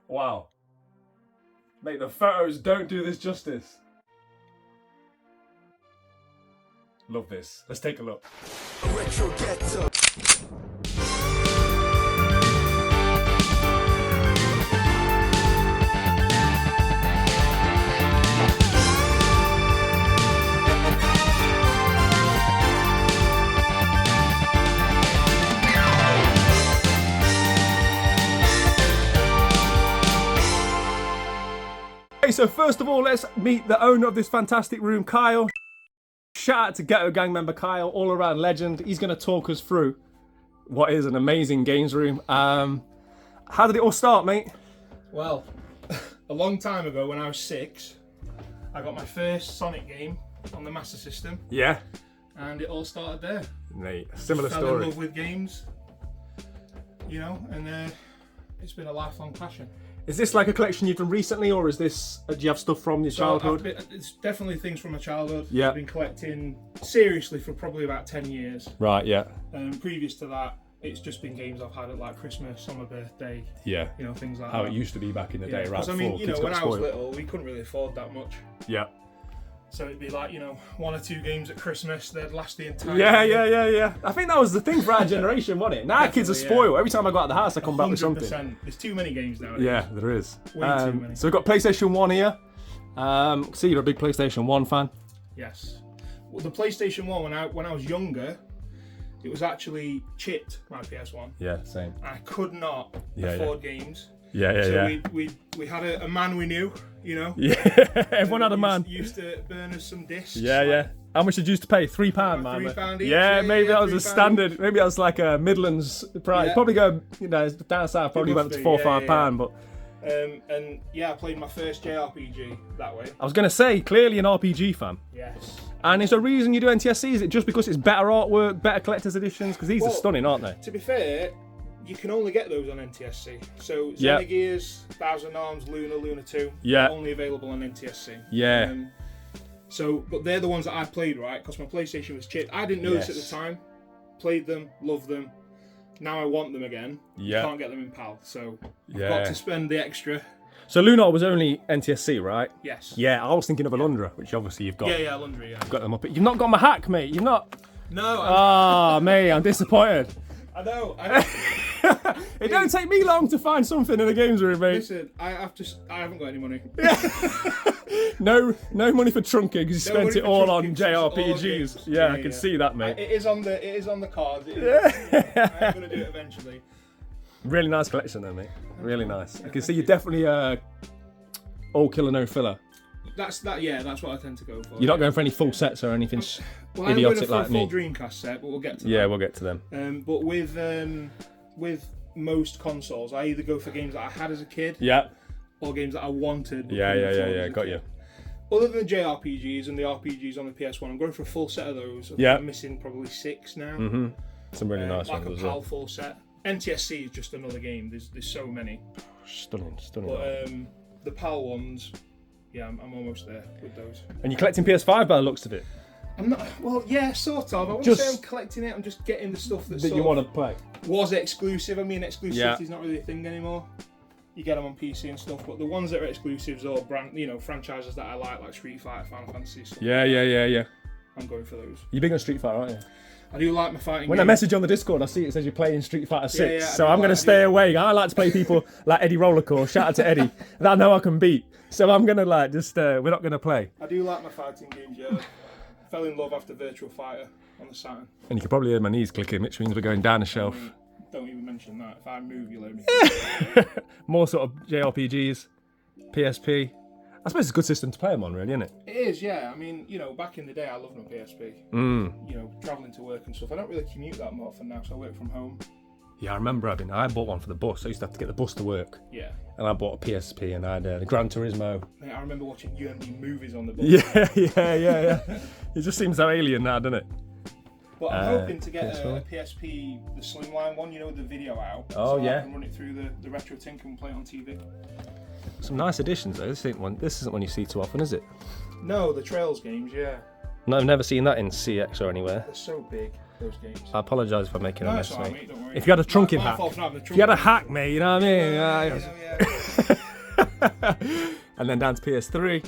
Wow. Mate, the photos don't do this justice. Love this. Let's take a look. Retro Ghetto. Okay, so first of all, let's meet the owner of this fantastic room, Kyle. Shout out to Ghetto gang member Kyle, all around legend. He's going to talk us through what is an amazing games room. How did it all start, mate? Well, a long time ago when I was 6, I got my first Sonic game on the Master System. Yeah. And it all started there. Mate, similar Fell story. in love with games, you know, and it's been a lifelong passion. Is this like a collection you've done recently, or is this, do you have stuff from your childhood? It's definitely things from my childhood. Yeah. I've been collecting seriously for probably about 10 years. Right, yeah. Previous to that, it's just been games I've had at like Christmas, on my birthday, Yeah. you know, things like How that. it used to be back in the day, right? Because I mean, you know, when I was little, we couldn't really afford that much. Yeah. So it'd be like, you know, 1 or 2 games at Christmas, they'd last the entire Yeah. I think that was the thing for our generation, wasn't it? Now kids are spoiled. Every time I go out of the house, I come back with something. 100%. There's too many games nowadays. Yeah, there is. Way too many. So we've got PlayStation 1 here. See, you're a big PlayStation 1 fan. Yes. Well, the PlayStation 1, when I was younger, it was actually chipped, my PS1. Yeah, same. I could not afford games. Yeah. We had a man we knew, you know. Yeah, everyone had a man. Used to burn us some discs. Yeah. How much did you used to pay? £3, man. £3 each. Yeah, maybe that was a £3 standard. Maybe that was like a Midlands price. Yeah. Probably go, you know, down south. Probably went up to £4 or £5. But and yeah, I played my first JRPG that way. I was gonna say, clearly an RPG fan. Yes. And is there a reason you do NTSC? Is it just because it's better artwork, better collector's editions? Because these are stunning, aren't they? To be fair, you can only get those on NTSC. So Xenogears, Thousand Arms, Luna 2, only available on NTSC. Yeah. But they're the ones that I played, right? Because my PlayStation was chipped. I didn't know this at the time. Played them, loved them. Now I want them again. Yeah. Can't get them in PAL, so I've got to spend the extra. So Lunar was only NTSC, right? Yes. Yeah, I was thinking of Alundra, which obviously you've got. Yeah, Alundra, yeah. You've got them up. You've not got my hack, mate. You've not. No. Ah, mate, I'm disappointed. I know. It don't take me long to find something in the games room, mate. Listen, I haven't got any money. No money for trunking because you No spent money it for all trunking, on it's all JRPGs. games. Yeah, I can see that, mate. It is on the card. I'm gonna do it eventually. Really nice collection, though, mate. Really nice. I can see you're definitely all killer, no filler. That's what I tend to go for. You're not going for any full sets or anything Well, I'm idiotic going like for a me. full Dreamcast set, but we'll get to that. Yeah, we'll get to them. But with most consoles, I either go for games that I had as a kid, Yeah. or games that I wanted. but Yeah. couldn't afford as a Got kid. you. Other than the JRPGs and the RPGs on the PS1, I'm going for a full set of those. I think I'm missing probably 6 now. Mm-hmm. Some really nice like ones a as well. PAL full set. NTSC is just another game. There's so many. Stunning. But the PAL ones, yeah, I'm almost there with those. And you're collecting PS5 by the looks of it. I'm not. Well, yeah, sort of. I wouldn't say I'm collecting it. I'm just getting the stuff that you want to play. Was exclusive. I mean, exclusivity is not really a thing anymore. You get them on PC and stuff, but the ones that are exclusives or franchises that I like Street Fighter, Final Fantasy stuff. Yeah. I'm going for those. You're big on Street Fighter, aren't you? I do like my fighting When games. I message you on the Discord, I see it says you're playing Street Fighter 6. Yeah, so I'm going to stay away. I like to play people like Eddie Rollercore. Shout out to Eddie. That I know I can beat. So I'm going to we're not going to play. I do like my fighting games, yeah. Fell in love after Virtual Fighter on the Saturn. And you can probably hear my knees clicking, which means we're going down the shelf. Don't even mention that. If I move, you'll hear me. More sort of JRPGs, PSP. I suppose it's a good system to play them on, really, isn't it? It is, yeah. I mean, back in the day, I loved my PSP. Travelling to work and stuff. I don't really commute that often now, so I work from home. Yeah, I remember I bought one for the bus. I used to have to get the bus to work. Yeah. And I bought a PSP and I had the Gran Turismo. Mate, I remember watching UMD movies on the bus. Yeah. It just seems so alien now, doesn't it? But I'm hoping to get a PSP, the Slimline one, with the video out. Oh, so yeah. I can run it through the Retro Tinker and play it on TV. Some nice additions though. This isn't one you see too often, is it? No, the Trails games, yeah. No, I've never seen that in CX or anywhere. They're so big. those games. I apologise for making a No, mess, it's alright, mate. mate, don't worry. If you had a trunking My hack, fault for not having a if you had a trunking. hack, mate, you know what I mean? Yeah. And then down to PS3.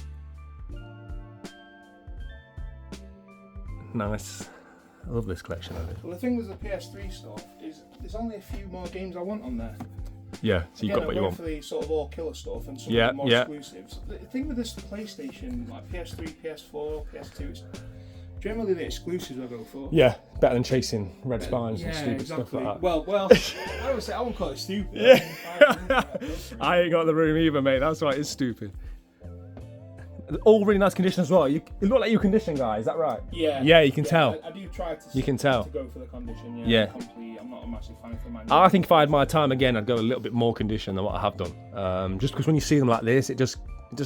Nice. I love this collection of it. Well, the thing with the PS3 stuff is there's only a few more games I want on there. Yeah, so you got what you want. For the sort of all killer stuff and some Yeah, of the more yeah. exclusives. The thing with this PlayStation, like PS3, PS4, PS2, it's generally the exclusives I go for. Yeah, better than chasing red spines and Yeah, stupid exactly. stuff like that. Well, I would say I wouldn't call it stupid. Yeah. I ain't got the room either, mate. That's why it's stupid. All really nice condition as well. You look like you condition guy. Is that right? Yeah. Yeah, you can tell. I do try to. You can tell. To go for the condition. Yeah. Complete. I'm not a massive fan for man. I think if I had my time again, I'd go a little bit more condition than what I have done. Just because when you see them like this, it just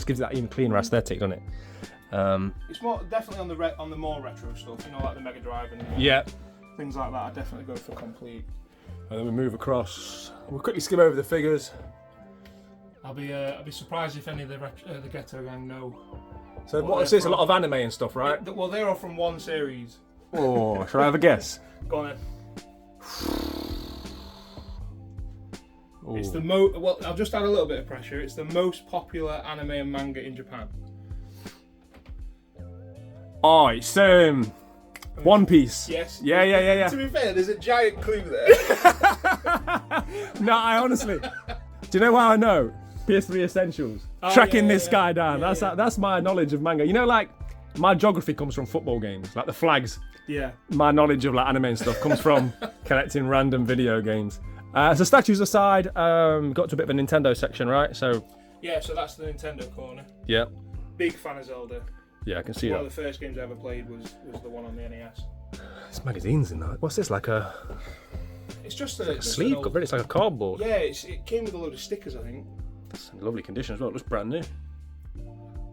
gives that even cleaner aesthetic, doesn't it? It's more definitely on the more retro stuff. You know, like the Mega Drive and Yeah. things like that. I definitely go for complete. And then we move across. We'll quickly skim over the figures. I'll be surprised if any of the Ghetto gang know. So what's this? A lot of anime and stuff, right? Well, they're all from one series. Oh, should I have a guess? Go on then. Ooh. It's the well, I'll just add a little bit of pressure. It's the most popular anime and manga in Japan. Oh, it's One Piece. Yes. Yeah. To be fair, there's a giant clue there. No, I honestly. Do you know how I know? PS3 Essentials. Tracking this guy down. That's my knowledge of manga. You know, like my geography comes from football games, like the flags. Yeah. My knowledge of like anime and stuff comes from collecting random video games. So statues aside, got to a bit of a Nintendo section, right? So Yeah, so that's the Nintendo corner. yeah, Big fan of Zelda. yeah, I can see One that. of the first games I ever played was the one on the NES. There's magazines in that. What's this? Like a It's just a sleeve old- cover. It's like a cardboard. Yeah, it came with a load of stickers, I think. It's in lovely condition as well. It looks brand new.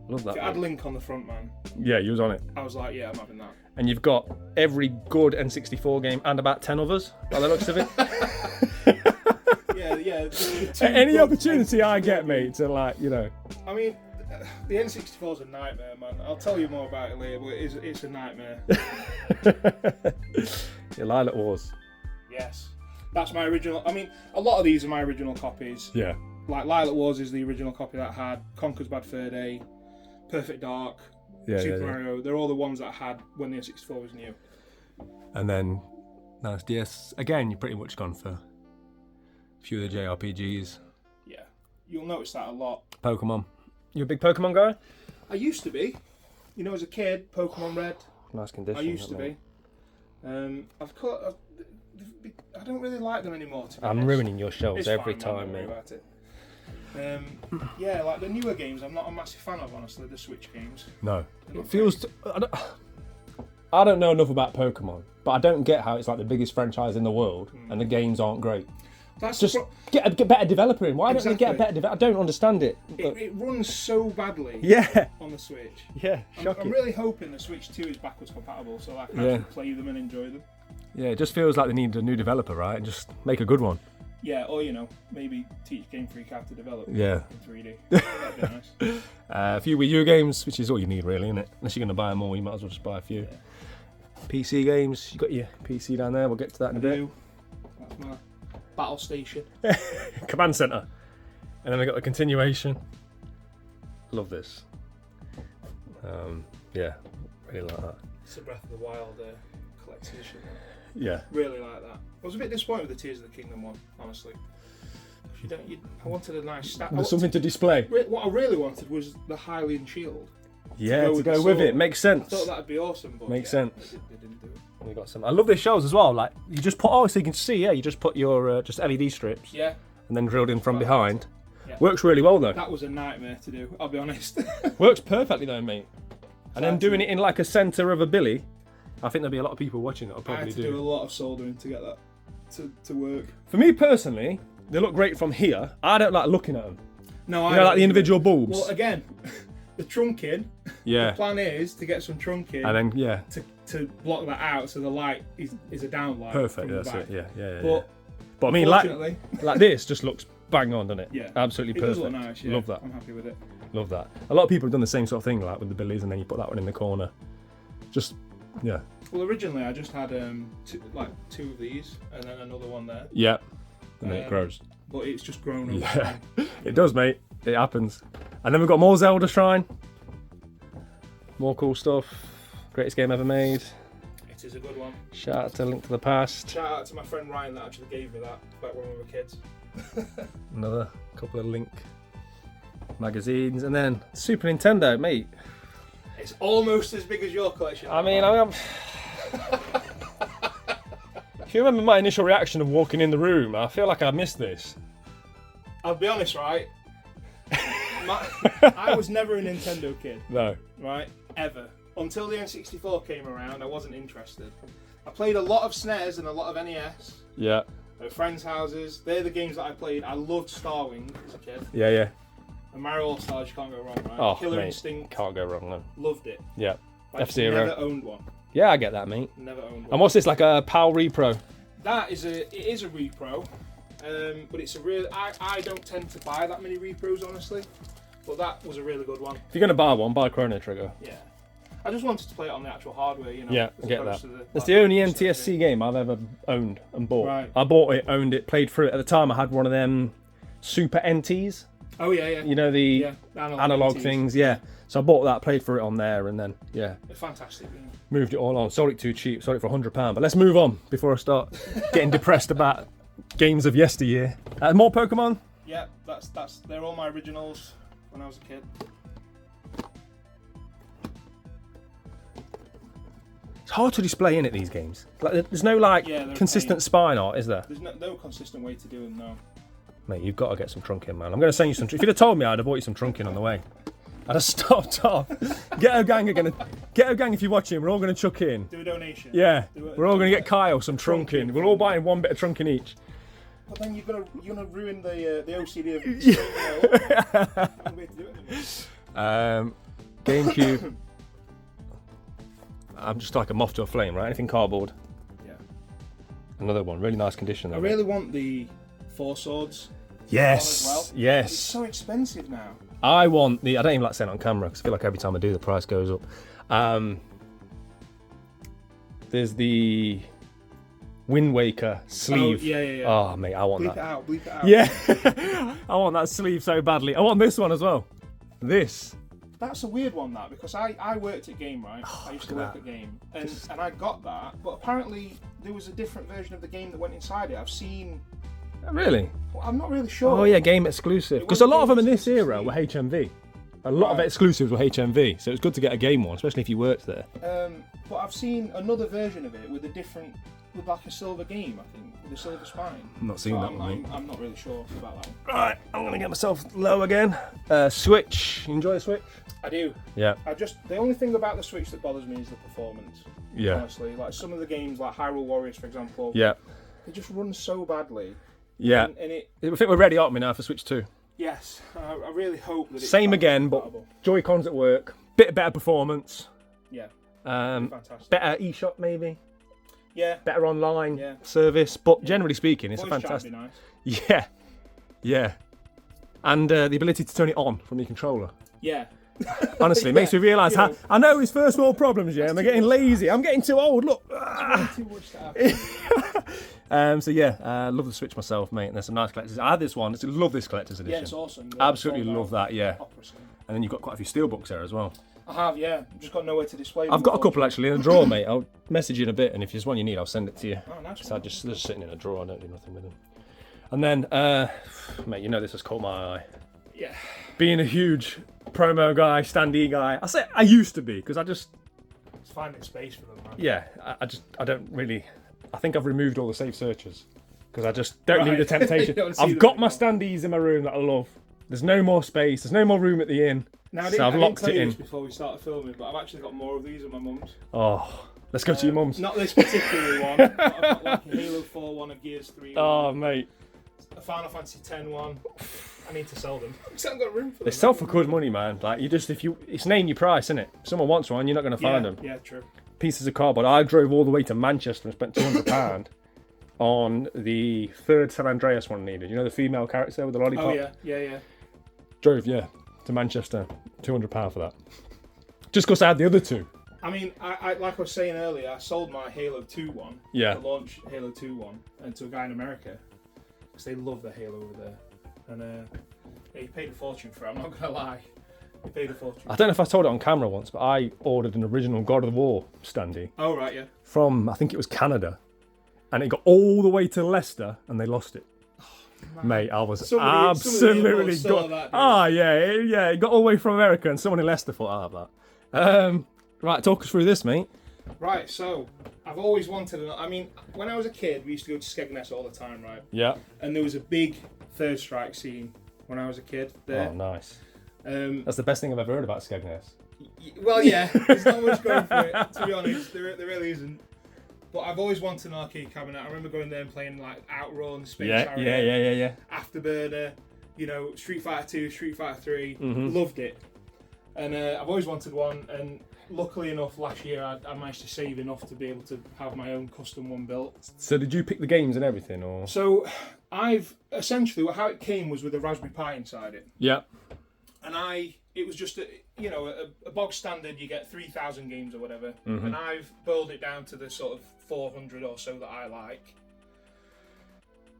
Love that. If it had Link on the front, man, Yeah, you was on it. I was like, yeah, I'm having that. And you've got every good N64 game and about 10 others by the looks of it. Yeah. the two Any good opportunity I N64 get, mate, games. to like, you know. I mean, the N64 is a nightmare, man. I'll tell you more about it later, but it's a nightmare. Yeah, Lilac Wars. Yes. That's my original. I mean, a lot of these are my original copies. Yeah. Like Lilac Wars is the original copy that I had. Conker's Bad Fur Day, Perfect Dark, Super Mario. They're all the ones that I had when the N64 was new. And then, nice DS. Again, you're pretty much gone for a few of the JRPGs. Yeah. You'll notice that a lot. Pokemon. You a big Pokemon guy? I used to be. You know, as a kid, Pokemon Red. Nice condition. I used to be. I don't really like them anymore. To be I'm honest. ruining your shelves It's every fine, man, time, don't worry mate. about it. Yeah, like the newer games, I'm not a massive fan of, honestly. The Switch games. No. It feels... I don't know enough about Pokemon, but I don't get how it's like the biggest franchise in the world and the games aren't great. That's Just get a better developer in. Why don't they get a Exactly. better developer? I don't understand it. It runs so badly Yeah. on the Switch. Yeah, I'm shocking. really hoping the Switch 2 is backwards compatible, so I can Yeah. actually play them and enjoy them. Yeah, it just feels like they need a new developer, right? And just make a good one. Yeah, or maybe teach Game Freak how to develop Yeah. in 3D. That'd be nice. A few Wii U games, which is all you need, really, isn't it? Unless you're going to buy them all, you might as well just buy a few. Yeah. PC games, you got your PC down there. We'll get to that in a bit. Do. That's my battle station. Command center, and then I got the continuation. Love this. Yeah, really like that. It's a Breath of the Wild collector's edition. Yeah. Really like that. I was a bit disappointed with the Tears of the Kingdom one, honestly. I wanted a nice stat. There's something to display. What I really wanted was the Hylian shield. Yeah, to the go with sword. it. Makes I sense. thought that'd be awesome, but Makes yeah, sense. They didn't do it. We got some. I love these shells as well. Like you just put, so you can see. Yeah, you just put your just LED strips. Yeah. And then drilled in from Right. behind. Yeah. Works really well though. That was a nightmare to do, I'll be honest. Works perfectly though, mate. And then Sad doing to- it in like a centre of a billy, I think there'll be a lot of people watching that will I probably had to do a lot of soldering to get that to work. For me personally, they look great from here. I don't like looking at them. No, You know, like the individual bulbs. Well, again, the trunking. Yeah. The plan is to get some trunking And then yeah, to block that out, so the light is a down light. perfect. from the That's back. it. Yeah. But But I mean, like unfortunately, this just looks bang on, doesn't it? yeah, Absolutely it perfect. does look nice. Yeah. Love that. I'm happy with it. Love that. A lot of people have done the same sort of thing, like with the billies, and then you put that one in the corner. Just Yeah. Well, originally I just had two of these and then another one there. Yeah. And then it grows. But it's just grown over Yeah. time. It does, mate. It happens. And then we've got more Zelda Shrine. More cool stuff. Greatest game ever made. It is a good one. Shout out to Link to the Past. Shout out to my friend Ryan that actually gave me that back when we were kids. Another couple of Link magazines. And then Super Nintendo, mate. It's almost as big as your collection. I mean, if you remember my initial reaction of walking in the room, I feel like I missed this. I'll be honest, right? I was never a Nintendo kid. No. Right? Ever. Until the N64 came around, I wasn't interested. I played a lot of SNES and a lot of NES. Yeah. At friends' houses. They're the games that I played. I loved Starwing as a kid. Yeah, yeah. And Mario All-Stars, you can't go wrong, right? Oh, Killer mate, Instinct. can't go wrong, no. Loved it. Yeah. But F-Zero. Never owned one. Yeah, I get that, mate. Never owned one. And what's this, like a PAL Repro? It is a repro, but it's a real. I don't tend to buy that many repros, honestly. But that was a really good one. If you're going to buy one, buy a Chrono Trigger. Yeah. I just wanted to play it on the actual hardware, you know. Yeah, I get that. to It's the only NTSC game I've ever owned and bought. Right. I bought it, owned it, played through it. At the time, I had one of them Super NTs. Oh yeah, yeah. You know, the analog NTs. things, yeah. So I bought that, played through it on there, and then, yeah. A fantastic game. Moved it all on. Sold it too cheap. Sold it for £100. But let's move on before I start getting depressed about games of yesteryear. More Pokemon? Yeah, they're all my originals when I was a kid. It's hard to display in it, these games. Like, there's no consistent spine art, is there? There's no consistent way to do them, no. Mate, you've got to get some trunking, man. I'm going to send you some. If you'd have told me, I'd have bought you some trunking on the way. I'd have stopped off. Ghetto Gang, if you're watching, we're all going to chuck in. Do a donation. Yeah, we're all going to get Kyle some trunking. We're all buying one bit of trunking each. But then you're gonna ruin the OCD of GameCube. I'm just like a moth to a flame, right? Anything cardboard. Yeah. Another one, really nice condition. I really want the Four Swords. Yes. As well. Yes. It's so expensive now. I want the. I don't even like saying it on camera because I feel like every time I do, the price goes up. There's the Wind Waker sleeve. Oh, yeah. Oh, mate, I want Bleep that. Bleep it out. Yeah. I want that sleeve so badly. I want this one as well. This. That's a weird one, that, because I worked at Game, right? I used to work at Game, and I got that, but apparently there was a different version of the game that went inside it. I've seen. Really? Well, I'm not really sure. Oh yeah, game exclusive. Because a lot of them in this era were HMV. A lot of exclusives were HMV, so it's good to get a game one, especially if you worked there. But I've seen another version of it with like a silver game, I think, with a silver spine. I'm not seeing that one, mate. I'm not really sure about that one. Right, I'm gonna get myself low again. Switch. You enjoy the Switch? I do. Yeah. The only thing about the Switch that bothers me is the performance. Yeah. Honestly, like some of the games, like Hyrule Warriors, for example. Yeah. They just run so badly. Yeah. And I think we're ready, aren't we now for Switch 2? Yes. I really hope that it's same again, but Joy-Cons at work. Bit better performance. Yeah. Fantastic. Better eShop maybe. Yeah. Better online service, but generally speaking, it's Voice a fantastic. nice. Yeah. Yeah. And the ability to turn it on from your controller. Yeah. Honestly, it makes me realise how. I know it's first world problems, yeah. I'm getting lazy. I'm getting too old. Look. Too much to happen. So yeah, I love the Switch myself, mate. And there's some nice collectors. I had this one. I love this collector's edition. Yeah, it's awesome. Absolutely love that. Yeah. And then you've got quite a few steelbooks there as well. I have, yeah. I've just got nowhere to display them. I've got a couple actually in a drawer, mate. I'll message you in a bit, and if there's one you need, I'll send it to you. Oh, nice. So they're just sitting in a drawer. I don't do nothing with them. And then, mate, you know this has caught my eye. Yeah. Being a huge promo guy, standee guy. I used to be because It's finding space for them, man. Yeah, I don't really. I think I've removed all the safe searches because I just don't need the temptation. I've got my standees in my room that I love. There's no more space. There's no more room at the inn. Now, so I've locked it in. Before we started filming, but I've actually got more of these at my mum's. Oh, let's go to your mum's. Not this particular one. But I've got like a Halo 4 one, a Gears 3 one. Oh, mate. A Final Fantasy 10 one. I need to sell them. Because I haven't got room for them. They sell for good money, man. Like it's name your price, isn't it? If someone wants one, you're not going to find them. Yeah, true. Pieces of cardboard. I drove all the way to Manchester and spent £200 on the third San Andreas one needed. You know the female character with the lollipop? Oh yeah. Drove, to Manchester. £200 for that. Just because I had the other two. I mean, I like I was saying earlier, I sold my Halo 2 one, Yeah. the launch Halo 2 one, and to a guy in America, because they love the Halo over there. And yeah, he paid a fortune for it, I'm not going to lie. He paid a fortune. I don't know if I told it on camera once, but I ordered an original God of War standee Oh, right, yeah. from, I think it was Canada. And it got all the way to Leicester and they lost it. Mate, I was absolutely saw got. that, Yeah. It got all the way from America, and someone in Leicester thought, "I'll have that." Right, talk us through this, mate. Right, so I've always wanted. I mean, when I was a kid, we used to go to Skegness all the time, right? Yeah. And there was a big Third Strike scene when I was a kid. There. Oh, nice. Um, That's the best thing I've ever heard about Skegness. Well, yeah, there's not much going for it. To be honest, there really isn't. But I've always wanted an arcade cabinet. I remember going there and playing like Outrun, Space Harrier, Yeah. Afterburner, you know, Street Fighter 2, Street Fighter 3. Mm-hmm. Loved it. And I've always wanted one. And luckily enough, last year I managed to save enough to be able to have my own custom one built. So did you pick the games and everything, or? So I've essentially how it came was with a Raspberry Pi inside it. Yeah. And it was just a bog standard. You get 3,000 games or whatever, Mm-hmm. and I've boiled it down to the sort of 400 or so that I like.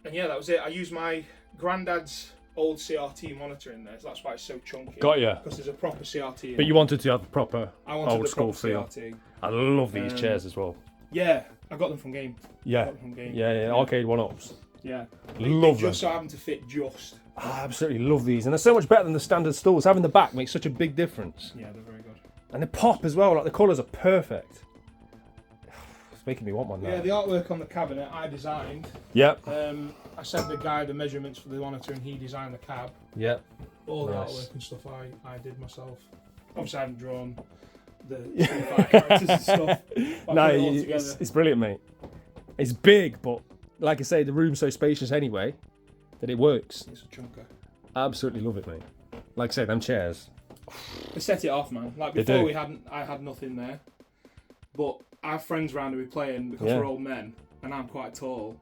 And yeah, that was it. I used my granddad's old CRT monitor in there, so that's why it's so chunky. Got ya. Because there's a proper CRT. In But you wanted to have the proper I wanted old the school proper feel. CRT. I love these chairs as well. Yeah, I got them from Game. Yeah. Got them from Game. Yeah. Arcade one-ups. Yeah. Love They them. just so happen to fit just. I absolutely love these, and they're so much better than the standard stools. Having the back makes such a big difference. Yeah, they're very good. And they pop as well, like the colours are perfect. It's making me want one now. Yeah, the artwork on the cabinet I designed. Yep. I sent the guy the measurements for the monitor and he designed the cab. Yep. All the Nice. artwork and stuff I did myself. Obviously I haven't drawn the Street Fighter characters and stuff. But No, I put it all together. it's brilliant, mate. It's big, but like I say, the room's so spacious anyway that it works. It's a chunker. Absolutely love it, mate. Like I say, them chairs. They set it off, man. Like They before do. I had nothing there. But I have friends around who are playing because Yeah. we're old men and I'm quite tall.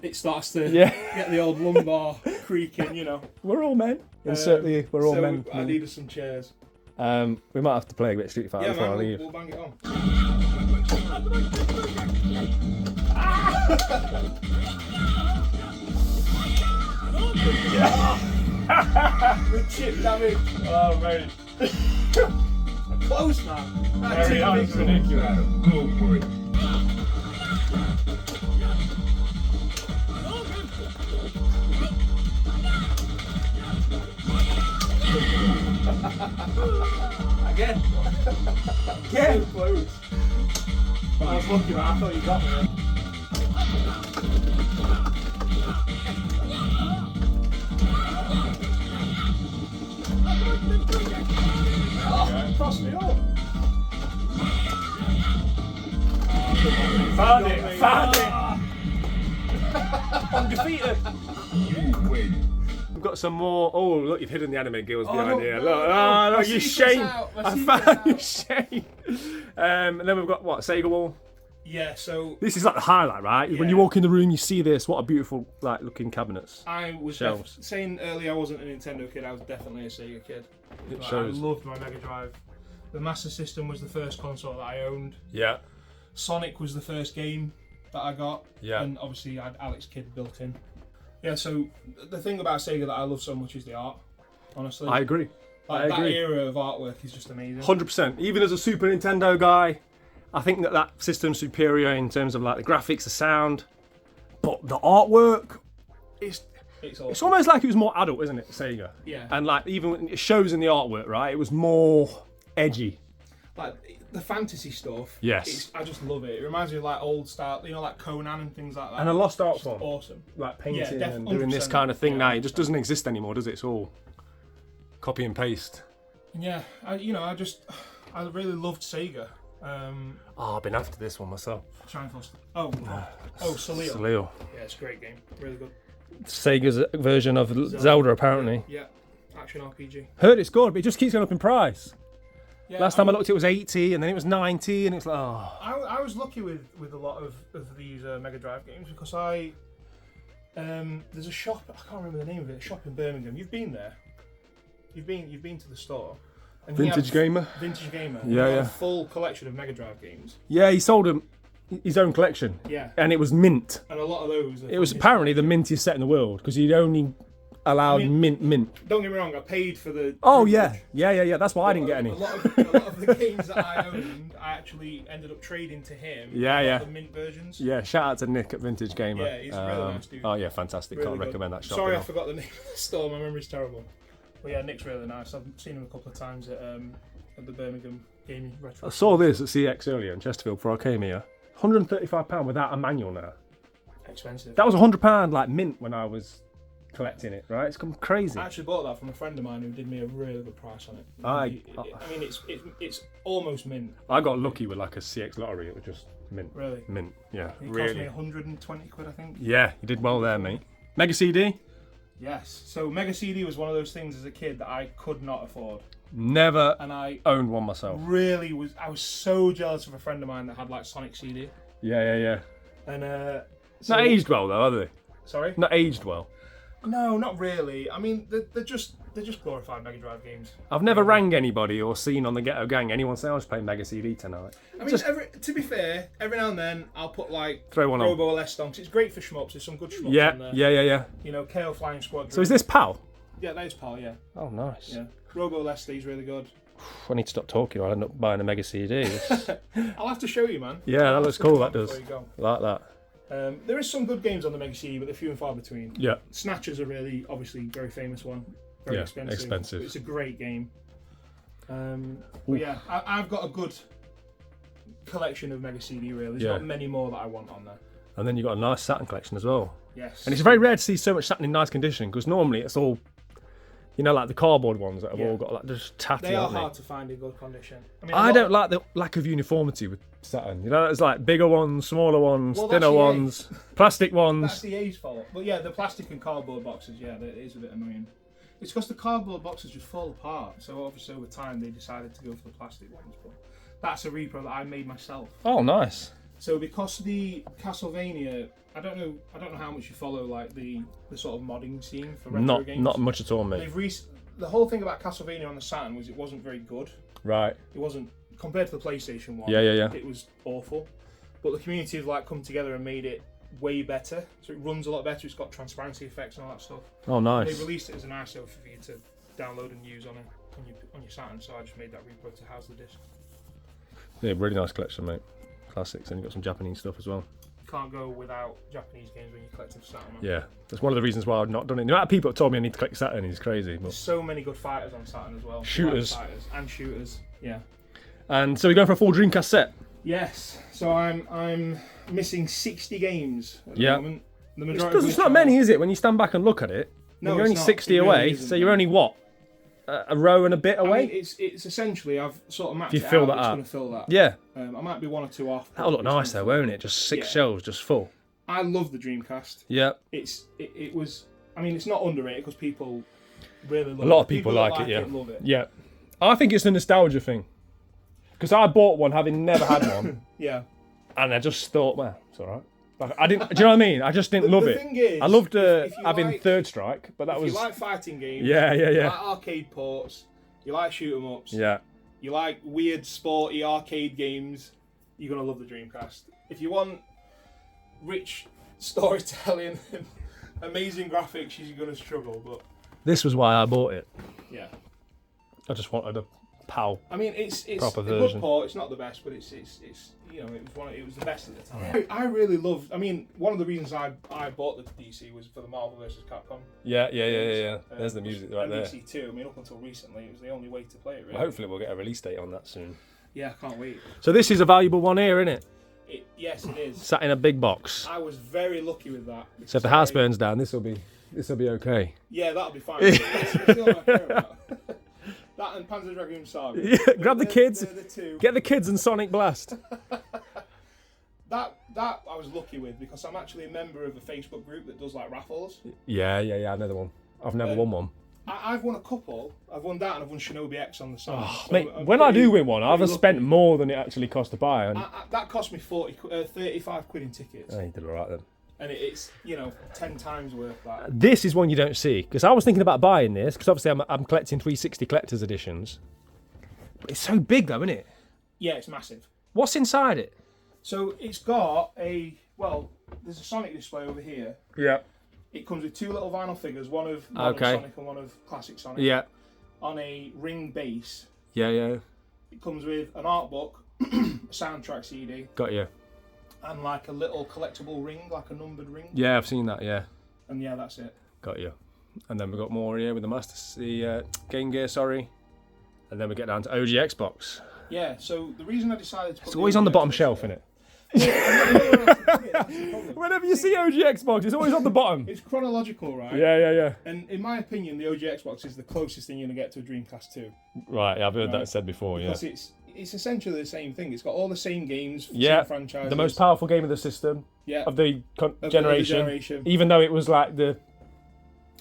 It starts to Yeah. get the old lumbar creaking, you know. We're all men. And certainly, we're all so men. I needed some chairs. We might have to play a bit of Street Fighter Yeah, before man, I leave. we'll bang it on. With chip damage. Oh, mate. Close, man. Very nice, ridiculous. Go for it. Again. Again. Close. I was lucky, man. I thought you got me. Oh, crossed me up. Found it! Found it! Undefeated! You win. We've got some more. Oh, look, you've hidden the anime girls behind no, here. no, Look, no. oh, My look, you secret's shame. out, my I secret's found you out. shame. And then we've got what? Sega Wall. Yeah, so This is like the highlight, right? When you Yeah. walk in the room, you see this. What a beautiful, like, looking cabinets. I was Shelves. saying earlier I wasn't a Nintendo kid, I was definitely a Sega kid. It Like, shows. I loved my Mega Drive. The Master System was the first console that I owned. Yeah. Sonic was the first game that I got. Yeah. And obviously I had Alex Kidd built in. Yeah, so the thing about Sega that I love so much is the art, honestly. I agree. Like, I that agree. era of artwork is just amazing. 100%. Even as a Super Nintendo guy, I think that system's superior in terms of like the graphics, the sound, but the artwork, It's it's awesome. almost like it was more adult, isn't it, Sega? Yeah. And like even when it shows in the artwork, right? It was more edgy. Like the fantasy stuff. Yes. I just love it. It reminds me of like old style, you know, like Conan and things like that. And a lost art It's form. awesome. Like painting Yeah, and doing this 100%, kind of thing yeah. now. It just doesn't exist anymore, does it? It's all copy and paste. And yeah, I really loved Sega. Oh, I've been after this one myself. Saleo. Saleo. Yeah, it's a great game. Really good. Sega's version of Zelda, apparently. Yeah, action RPG. Heard it's good, but it just keeps going up in price. Yeah, Last time I looked, it was 80, and then it was 90, and it's like, oh. I was lucky with a lot of these Mega Drive games because there's a shop, I can't remember the name of it, a shop in Birmingham. You've been there. You've been to the store. And Vintage gamer. Vintage gamer. Yeah, He had yeah. a full collection of Mega Drive games. Yeah, he sold his own collection. Yeah. And it was mint. And a lot of those. It was apparently the mintiest set in the world because he'd only allowed mint. Don't get me wrong, I paid for the. Oh yeah. That's why I didn't get any. A lot of the games that I owned, I actually ended up trading to him. Yeah. The mint versions. Yeah, shout out to Nick at Vintage Gamer. Yeah, he's a really nice dude. Oh yeah, fantastic. Really Can't good. recommend that shop. Sorry, I enough. forgot the name of the store. My memory's terrible. But yeah, Nick's really nice. I've seen him a couple of times at the Birmingham Gaming Retro. I saw this at CX earlier in Chesterfield before I came here. £135 without a manual now. Expensive. That was £100 like mint when I was collecting it, right? It's come crazy. I actually bought that from a friend of mine who did me a really good price on it. I mean, it's almost mint. I got lucky with like a CX lottery. It was just mint. Really? Mint, yeah. It cost really. me 120 quid, I think. Yeah, you did well there, mate. Mega CD? Yes. So Mega CD was one of those things as a kid that I could not afford. Never And I owned one myself. really was so jealous of a friend of mine that had like Sonic CD. Yeah. And Not aged well though, are they? Sorry? Not aged well. No, not really. I mean, they're just glorified Mega Drive games. I've never rang anybody or seen on the Ghetto Gang anyone say I was playing Mega CD tonight. I mean, to be fair, every now and then I'll put like Throw one on. Robo LS on 'cause it's great for shmups. There's some good shmups Yeah, on there. yeah. You know, KO Flying Squad. So is this PAL? Yeah, that is PAL. Yeah. Oh, nice. Yeah. Robo LSD's really good. I need to stop talking or I'll end up buying a Mega CD. I'll have to show you, man. Yeah, that looks cool, that does. Before you go. Like that. There is some good games on the Mega CD, but they're few and far between. Yeah. Snatcher's a really, obviously, very famous one. Very Yeah, expensive. expensive. But it's a great game. But yeah, I've got a good collection of Mega CD, really. There's not many more that I want on there. And then you've got a nice Saturn collection as well. Yes. And it's very rare to see so much Saturn in nice condition because normally it's all, you know, like the cardboard ones that have all got like just tatty. They are aren't hard to find in good condition. I mean, I don't like the lack of uniformity with Saturn. You know, there's like bigger ones, smaller ones, Well, thinner that's ones, plastic That's ones. the A's fault. But yeah, the plastic and cardboard boxes, yeah, that is a bit annoying. It's because the cardboard boxes just fall apart. So obviously over time they decided to go for the plastic ones. But that's a repro that I made myself. Oh, nice. So because the Castlevania, I don't know how much you follow like the sort of modding scene for retro games. Not much at all, mate. The whole thing about Castlevania on the Saturn was it wasn't very good. Right. It wasn't compared to the PlayStation one. Yeah. It was awful. But the community have like come together and made it way better. So it runs a lot better. It's got transparency effects and all that stuff. Oh, nice. They released it as an ISO for you to download and use on your Saturn. So I just made that repo to house the disc. Yeah, really nice collection, mate. Classics, and you've got some Japanese stuff as well. You can't go without Japanese games when you're collecting Saturn. Man. Yeah, that's one of the reasons why I've not done it. The amount of people that told me I need to collect Saturn is crazy. But... There's so many good fighters on Saturn as well. Shooters. Fighters and shooters, yeah. And so we're going for a full Dreamcast set. Yes. So I'm missing 60 games at the moment. The majority It's not many, is it? When you stand back and look at it, No, you're it's only not. 60 It really away. isn't, So you're no. only what? A row and a bit away? I mean, it's essentially I've sort of mapped If you it fill out. that It's up. going to fill that. Yeah. I might be one or two off. That'll look but it's nice gonna though, fill won't that. it? Just six Yeah. shelves, just full. I love the Dreamcast. Yeah. It was. I mean, it's not underrated because people really love it. A lot of people that like it, yeah. Love it. Yeah. I think it's a nostalgia thing. Because I bought one having never had one. Yeah. And I just thought, well, it's alright. Like, I didn't. Do you know what I mean? I just didn't love The it. thing is, I loved if you having like- Third Strike, but that If was. you like fighting games. Yeah. You like arcade ports. You like shoot 'em ups. Yeah. You like weird, sporty arcade games. You're gonna love the Dreamcast. If you want rich storytelling and amazing graphics, you're gonna struggle. But This was why I bought it. yeah, I just wanted a PAL. I mean it's Proper a version. good port. It's not the best, but it's you know it was the best at the time. I really loved. I mean, one of the reasons I bought the DC was for the Marvel vs. Capcom. Yeah. There's the music right there. DC 2. I mean, up until recently, it was the only way to play it. Really. Well, hopefully we'll get a release date on that soon. Yeah, I can't wait. So this is a valuable one here, isn't it? Yes, it is. Sat in a big box. I was very lucky with that. So if the house burns down, this will be okay. Yeah, that'll be fine. That's all I care about. That and Panzer Dragoon Saga. Yeah, grab the kids. They're the two. Get the kids and Sonic Blast. That I was lucky with because I'm actually a member of a Facebook group that does like raffles. Yeah. I know the one. I've never won one. I've won a couple. I've won that and I've won Shinobi X on the side. Oh, mate, when I do win one, I've spent more than it actually cost to buy. And... that cost me 35 quid in tickets. Oh, you did all right then. And it's 10 times worth that. This is one you don't see because I was thinking about buying this because obviously I'm collecting 360 collector's editions. It's so big though, isn't it? Yeah, it's massive. What's inside it? So it's got there's a Sonic display over here. Yeah. It comes with 2 little vinyl figures, one of modern Sonic and one of classic Sonic. Yeah. On a ring base. Yeah. It comes with an art book, a soundtrack CD, Got you. and like a little collectible ring, like a numbered ring. Yeah, I've seen that. Yeah. And yeah, that's it. Got you. And then we've got more here with the Game Gear, sorry. And then we get down to OG Xbox. Yeah, so the reason I decided to put It's always on the bottom shelf, isn't it? Whenever you see OG Xbox, it's always on the bottom. It's chronological, right? Yeah. And in my opinion, the OG Xbox is the closest thing you're going to get to a Dreamcast 2. Right, yeah, I've heard that said before, Because it's essentially the same thing. It's got all the same games, yeah, same franchises. the most powerful game of the system, of the generation, even though it was like the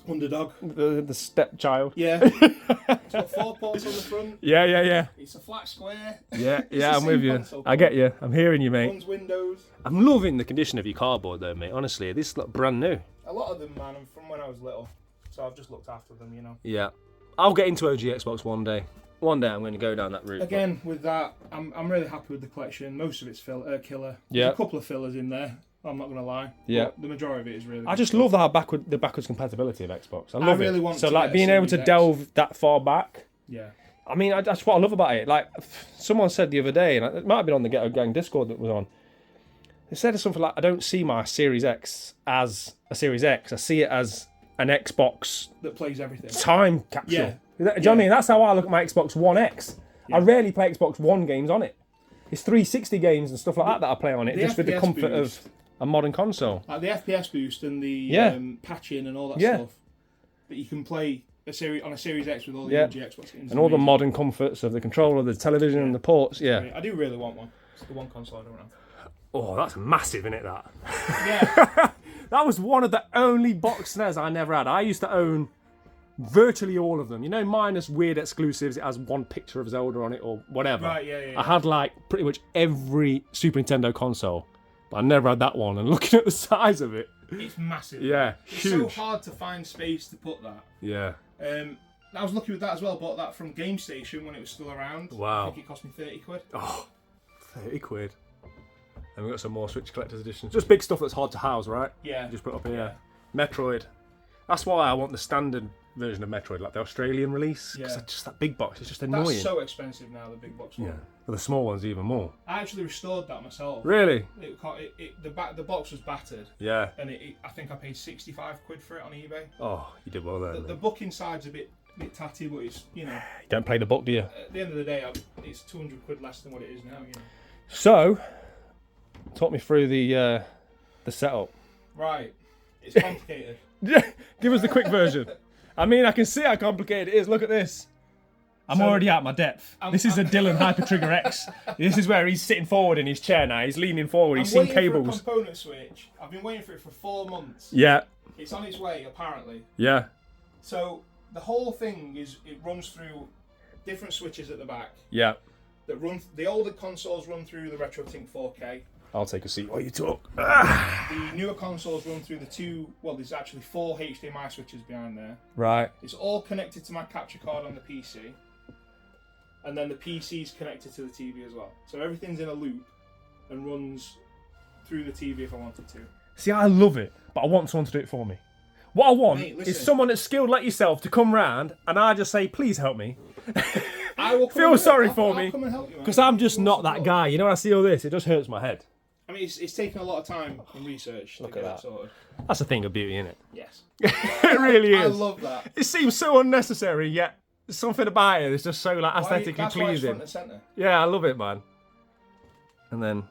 underdog, the stepchild. Yeah. It's got 4 ports on the front. Yeah. It's a flat square. Yeah, I'm with you. I get you. I'm hearing you, mate. Runs Windows. I'm loving the condition of your cardboard, though, mate. Honestly, this looks brand new. A lot of them, man, are from when I was little, so I've just looked after them, you know. Yeah, I'll get into OG Xbox one day. One day I'm going to go down that route. Again, with that, I'm really happy with the collection. Most of it's killer. Yeah. There's a couple of fillers in there. I'm not going to lie. Yeah. But the majority of it is really. I just love the backwards compatibility of Xbox. I love really it. want so to like get a being able to Series X. delve that far back. Yeah. I mean, that's what I love about it. Like someone said the other day, and it might have been on the Ghetto Gang Discord that was on. They said something like, "I don't see my Series X as a Series X. I see it as an Xbox That plays everything. time capsule." Yeah. Do you know what I mean? That's how I look at my Xbox One X. Yeah. I rarely play Xbox One games on it. It's 360 games and stuff like that I play on it, just with the FPS comfort boost. of a modern console. Like the FPS boost and the Yeah. patching and all that Yeah. stuff that you can play on a Series X with all the Yeah. OG Xbox games. And all the Amazing. modern comforts of the controller, the television, and the ports. Yeah. I do really want one. It's the one console I don't have. Oh, that's massive, isn't it? That. Yeah. That was one of the only box SNES I never had. I used to own virtually all of them. You know, minus weird exclusives. It has one picture of Zelda on it or whatever. Right, yeah. I had like pretty much every Super Nintendo console, but I never had that one. And looking at the size of it, It's massive. yeah, It's huge. so hard to find space to put that. Yeah. I was lucky with that as well. Bought that from Game Station when it was still around. Wow. I think it cost me 30 quid. Oh, 30 quid. And we've got some more Switch Collector's Editions. Just big stuff that's hard to house, right? Yeah. Just put up here. Metroid. That's why I want the standard version of Metroid, like the Australian release. Because Yeah. just that big box is just annoying. That's so expensive now, the big box one. Yeah. But the small one's even more. I actually restored that myself. Really? The box was battered, Yeah. and I think I paid 65 quid for it on eBay. Oh, you did well there. The book inside's a bit tatty, but it's, you know, You don't play the book, do you? at the end of the day, it's 200 quid less than what it is now, you know. So, talk me through the setup. Right. It's complicated. Give us the quick version. I mean, I can see how complicated it is. Look at this. I'm already out my depth. This is a Dylan Hyper Trigger X. This is where he's sitting forward in his chair now. He's leaning forward. He's seen cables. For a component switch. I've been waiting for it for 4 months. Yeah. It's on its way, apparently. Yeah. So the whole thing it runs through different switches at the back. Yeah. The older consoles run through the RetroTink 4K. I'll take a seat while you talk. The newer consoles run through there's actually 4 HDMI switches behind there. Right. It's all connected to my capture card on the PC. And then the PC's connected to the TV as well. So everything's in a loop and runs through the TV if I wanted to. See, I love it, but I want someone to do it for me. What I want Mate, is listen. someone that's skilled like yourself to come round and I just say, please help me. I will Feel sorry for I'll me. come and help you, man. Because I'm just Of not course that I will. guy. You know, when I see all this, it just hurts my head. I mean, it's taken a lot of time and research to Look get at it that. sorted. That's a thing of beauty, isn't it? Yes. It really is. I love that. It seems so unnecessary, yet there's something about it that's just so like aesthetically That's why it's pleasing. front and centre. Yeah, I love it, man. And then,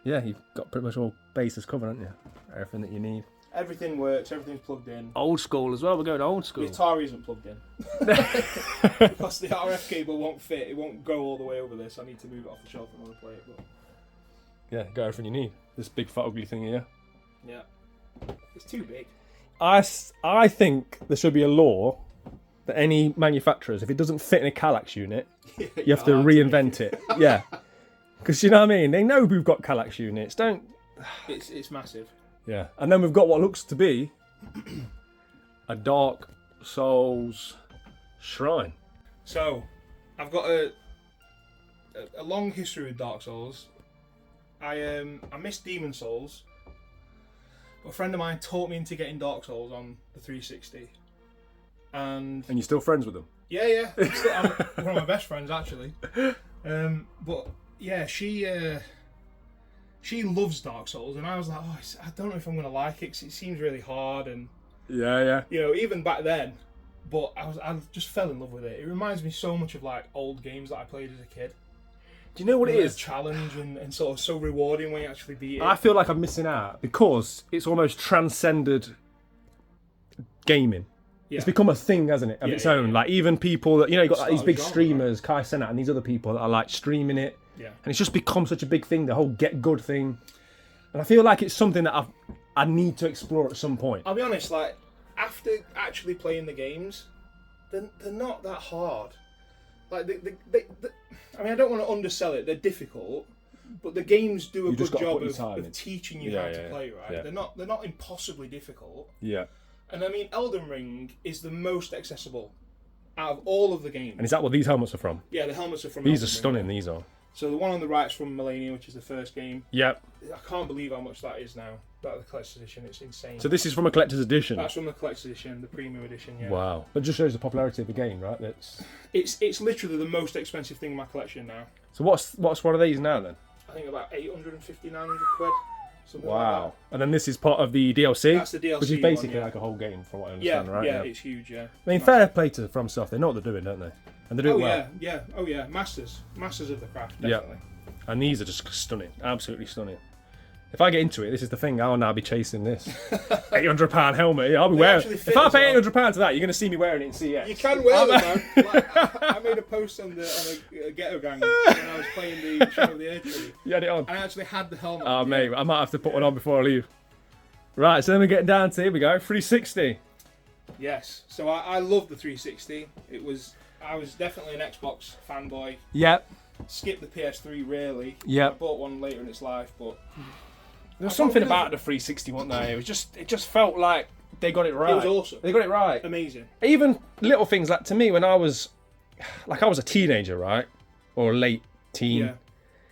yeah, you've got pretty much all bases covered, haven't you? Everything that you need. Everything works, everything's plugged in. Old school as well. We're going old The school. Atari isn't plugged in. Because the RF cable won't fit, it won't go all the way over this. I need to move it off the shelf and want to play it. But Yeah, got everything you need. This big fat ugly thing here. yeah. It's too big. I think there should be a law that any manufacturers, if it doesn't fit in a Kallax unit, you have to reinvent it. Yeah. Because you know what I mean? They know we've got Kallax units. Don't. It's massive. Yeah. And then we've got what looks to be a Dark Souls shrine. So, I've got a a long history with Dark Souls. I missed Demon Souls. But a friend of mine taught me into getting Dark Souls on the 360. And you're still friends with them? Yeah. I'm one of my best friends, actually. But yeah, she loves Dark Souls, and I was like, oh, I don't know if I'm going to like it, because it seems really hard, and Yeah. you know, even back then. But I just fell in love with it. It reminds me so much of like old games that I played as a kid. Do you know what it is? Challenge and sort of so rewarding when you actually beat it. I feel like I'm missing out because it's almost transcended gaming. Yeah. It's become a thing, hasn't it, of its own? Yeah. Like even people that, you know, you've got like, these big Genre, streamers, Kai Cenat and these other people that are like streaming it. Yeah. And it's just become such a big thing, the whole get good thing. And I feel like it's something that I need to explore at some point. I'll be honest, like after actually playing the games, they're not that hard. Like I mean, I don't want to undersell it. They're difficult, but the games do a You just good gotta job put your time in. of teaching you how to play. Right? Yeah. They're not impossibly difficult. Yeah. And I mean, Elden Ring is the most accessible out of all of the games. And is that what these helmets are from? Yeah, the helmets are from. These are Elden Ring. stunning, these are. So the one on the right is from Millennium, which is the first game. Yep. I can't believe how much that is now. That the collector's edition, it's insane. So this is from a collector's edition? That's from the collector's edition, the premium edition, yeah. Wow. That just shows the popularity of the game, right? It's literally the most expensive thing in my collection now. So what's one of these now then? I think about 850, 900 quid. Something like Wow. that. And then this is part of the DLC? That's the DLC Which is basically one, yeah. like a whole game, from what I Yeah, understand, right? yeah, it's huge, yeah. I mean, fair play to From Stuff. They know what they're doing, don't they? And they do it well. Yeah. Masters of the craft, definitely. And these are just stunning. Absolutely stunning. If I get into it, this is the thing. I'll now be chasing this £800 helmet. Yeah, I'll be wearing. If I pay £800 for that, you're going to see me wearing it in CX. You can wear them, man. Like, I made a post on a Ghetto gang when I was playing the Shadow of the Erdtree. You had it on? I actually had the helmet. Oh, mate, I might have to put one on before I leave. Right, so then we get down to, here we go, 360. Yes. So I love the 360. I was definitely an Xbox fanboy. Yep. Skipped the PS3 rarely. Yep. I bought one later in its life, but There was something about the 360, wasn't there? It just felt like they got it right. it was awesome. They got it right. Amazing. Even little things like, to me, when I was a teenager, right? Or a late teen. Yeah.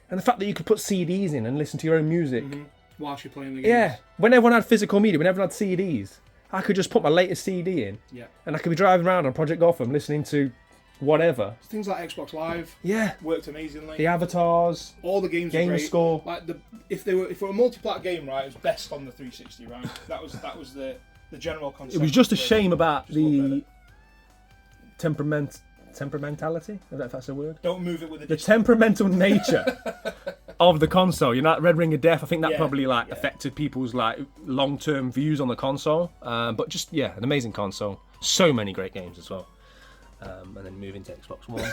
And the fact that you could put CDs in and listen to your own music. Mm-hmm. Whilst you're playing the games. Yeah. When everyone had physical media, when everyone had CDs, I could just put my latest CD in. Yeah. And I could be driving around on Project Gotham listening to whatever. Things like Xbox Live. Yeah. Worked amazingly. The avatars. All the games Game were great. score. Like if it were a multi-plat game, right, it was best on the 360, right? That was the general concept. It was just a shame about Just a little the temperamentality. I don't know if that's a word. Don't move it with The temperamental nature of the console. You know, that Red Ring of Death. I think that Yeah, probably yeah. affected people's long-term views on the console. But just an amazing console. So many great games as well. And then move into Xbox One.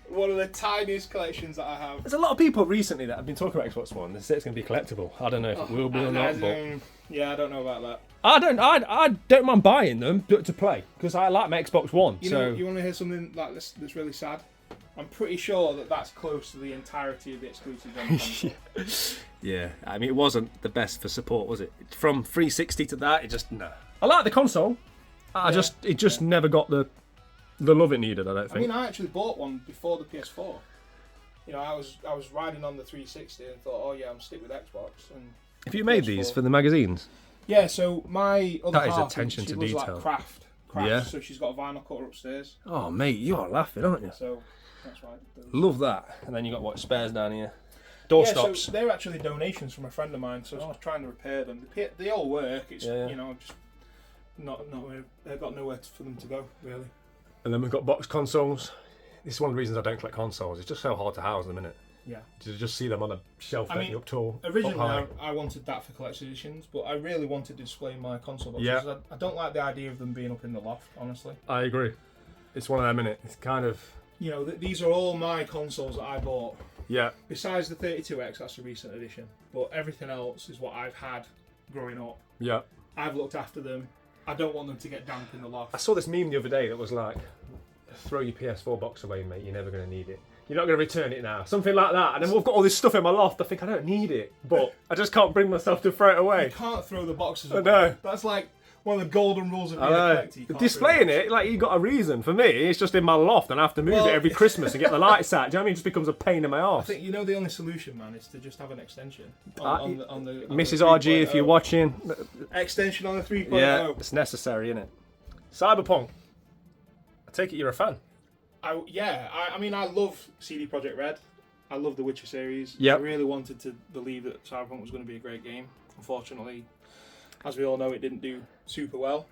One of the tiniest collections that I have. There's a lot of people recently that have been talking about Xbox One. They say it's going to be collectible. I don't know if it will be or not. But Yeah, I don't know about that. I don't mind buying them to play because I like my Xbox One. You want to hear something like this that's really sad? I'm pretty sure that's close to the entirety of the exclusives on the console. Yeah, I mean, it wasn't the best for support, was it? From 360 to that, it just no. I like the console. It just never got the love it needed. I don't think. I mean, I actually bought one before the PS4. You know, I was riding on the 360 and thought, oh yeah, I'm stick with Xbox. And have you made PS4. these for the magazines? Yeah. So my other That is half, attention she to was detail. like craft. Yeah. So she's got a vinyl cutter upstairs. Oh mate, you are laughing, aren't you? So that's why I did those. Love that. And then you got spares down here. Door stops. So they're actually donations from a friend of mine. So I was trying to repair them. They all work. It's you know just not they've got nowhere for them to go really. And then we've got box consoles. This is one of the reasons I don't collect consoles. It's just so hard to house them, isn't it? Yeah. To just see them on a shelf up tall. Originally, up high. I wanted that for collector's editions, but I really wanted to display my console boxes. Yeah. I don't like the idea of them being up in the loft, honestly. I agree. It's one of them, innit? It's kind of... You know, these are all my consoles that I bought. Yeah. Besides the 32X, that's a recent edition. But everything else is what I've had growing up. Yeah. I've looked after them. I don't want them to get damp in the loft. I saw this meme the other day that was like, throw your PS4 box away, mate. You're never going to need it. You're not going to return it now. Something like that. And then we've got all this stuff in my loft. I think I don't need it. But I just can't bring myself to throw it away. You can't throw the boxes away. I know. That's like one of the golden rules of being I a know. collector. You can't Displaying really- it, like, you got a reason. For me, it's just in my loft and I have to move Well, it every Christmas and get the lights out. Do you know what I mean? It just becomes a pain in my I arse. think you know the only solution, man, is to just have an extension on the Mrs. the RG, if 3.0. you're watching, Extension on the 3.0. yeah, it's necessary, isn't it? Cyberpunk. I take it you're a fan. I mean, I love CD Projekt Red. I love the Witcher series. Yep. I really wanted to believe that Cyberpunk was going to be a great game. Unfortunately, as we all know, it didn't do super well.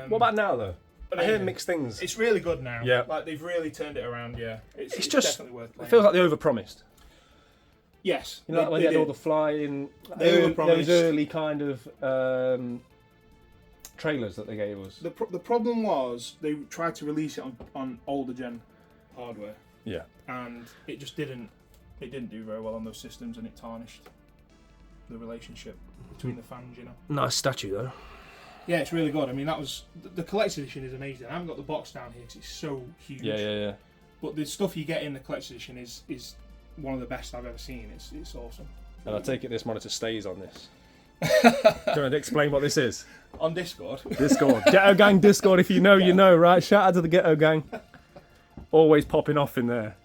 What about now, though? I hear amazing. mixed things. It's really good now. Yeah. Like, they've really turned it around, yeah. It's just, definitely worth playing. it feels like they overpromised. Yes. You know, like when they had all the flying, They those early kind of trailers that they gave us. The problem was they tried to release it on older gen hardware, Yeah. and it just didn't do very well on those systems, and it tarnished the relationship between the fans, you know. Nice statue, though. Yeah, it's really good. I mean, that was the collector's edition is amazing. I haven't got the box down here because it's so huge. Yeah. But the stuff you get in the collector's edition is one of the best I've ever seen. It's awesome. And I take it this monitor stays on this. Do you want to explain what this is? On Discord. Discord. Ghetto Gang Discord, if you know, you know, right? Shout out to the Ghetto Gang. Always popping off in there.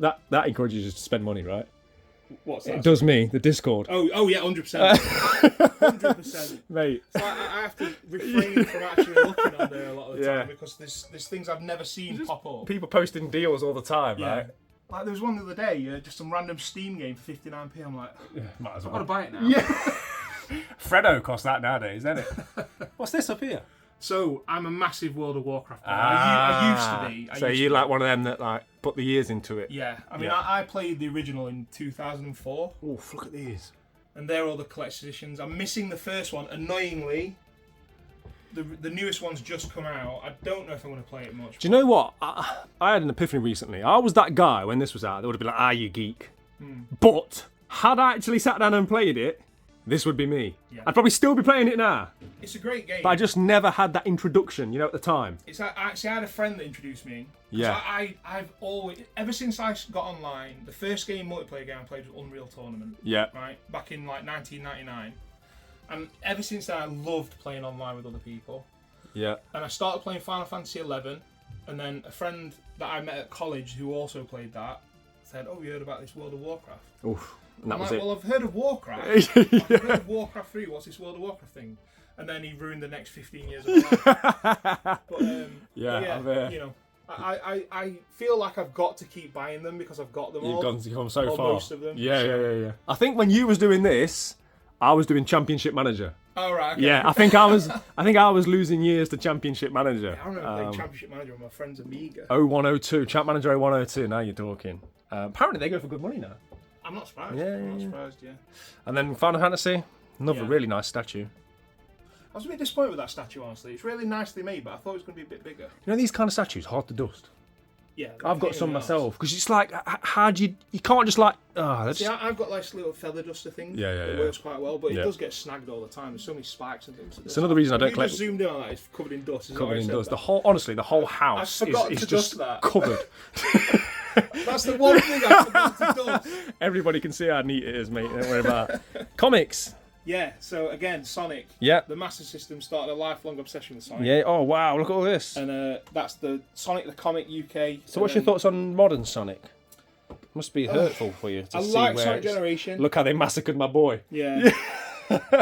That encourages you to spend money, right? What's that? It does me, the Discord. Oh yeah, 100%. 100%. Mate. So I have to refrain from actually looking on there a lot of the Yeah. time because there's things I've never seen pop up. People posting deals all the time, Yeah. right? Like there was one the other day, just some random Steam game for 59p. I'm like, Might as I've got to buy it now. Yeah. Freddo costs that nowadays, isn't it? What's this up here? So I'm a massive World of Warcraft player. I used to be. So you're like one of them that like put the years into it. Yeah. I mean, Yeah. I played the original in 2004, Oh, look at these. and they're all the collector's editions. I'm missing the first one. Annoyingly, the newest one's just come out. I don't know if I'm going to play it much. Do you know what? I had an epiphany recently. I was that guy when this was out that would have been like, you geek. But had I actually sat down and played it, this would be me. Yeah. I'd probably still be playing it now. It's a great game. But I just never had that introduction, you know, at the time. It's actually I had a friend that introduced me. 'Cause Yeah. I've always, ever since I got online, the first multiplayer game I played was Unreal Tournament. Yeah. Right, back in like 1999, and ever since then I loved playing online with other people. Yeah. And I started playing Final Fantasy 11, and then a friend that I met at college who also played that said, "Oh, you heard about this World of Warcraft?" Oof. And that I'm was like, it. well, I've heard of Warcraft. I've heard of Warcraft 3. What's this World of Warcraft thing? And then he ruined the next 15 years of my life. But Yeah, you know, I feel like I've got to keep buying them because I've got them all. You've gone so or far. most of them. Yeah. I think when you was doing this, I was doing Championship Manager. Oh, right. Okay. Yeah, I think I was losing years to Championship Manager. I remember playing Championship Manager with my friend's Amiga. 0102, Champ Manager 0102. Now you're talking. Apparently they go for good money now. I'm not surprised. Yeah, I'm not yeah. surprised, yeah. And then Final Fantasy, another Yeah. really nice statue. I was a bit disappointed with that statue, honestly. It's really nicely made, but I thought it was going to be a bit bigger. You know these kind of statues hard to dust. Yeah. I've got some myself because it's like how do you can't just like that's See, I've got like little feather duster thing. Yeah, That yeah. works quite well, but it Yeah. does get snagged all the time. There's so many spikes and things. It's another reason I don't You collect. just zoomed in on that. It's covered in dust. Is that Covered why I in said dust. that? The whole house I've forgotten is to just dust that. covered. That's the one thing I've forgotten to dust. Everybody can see how neat it is, mate. Don't worry about it. Comics. Yeah. So again, Sonic. Yeah. The Master System started a lifelong obsession with Sonic. Yeah. Oh wow! Look at all this. And that's the Sonic the Comic UK. So, what's your thoughts on modern Sonic? Must be hurtful for you to I see like where Sonic it's- Generation. Look how they massacred my boy. Yeah.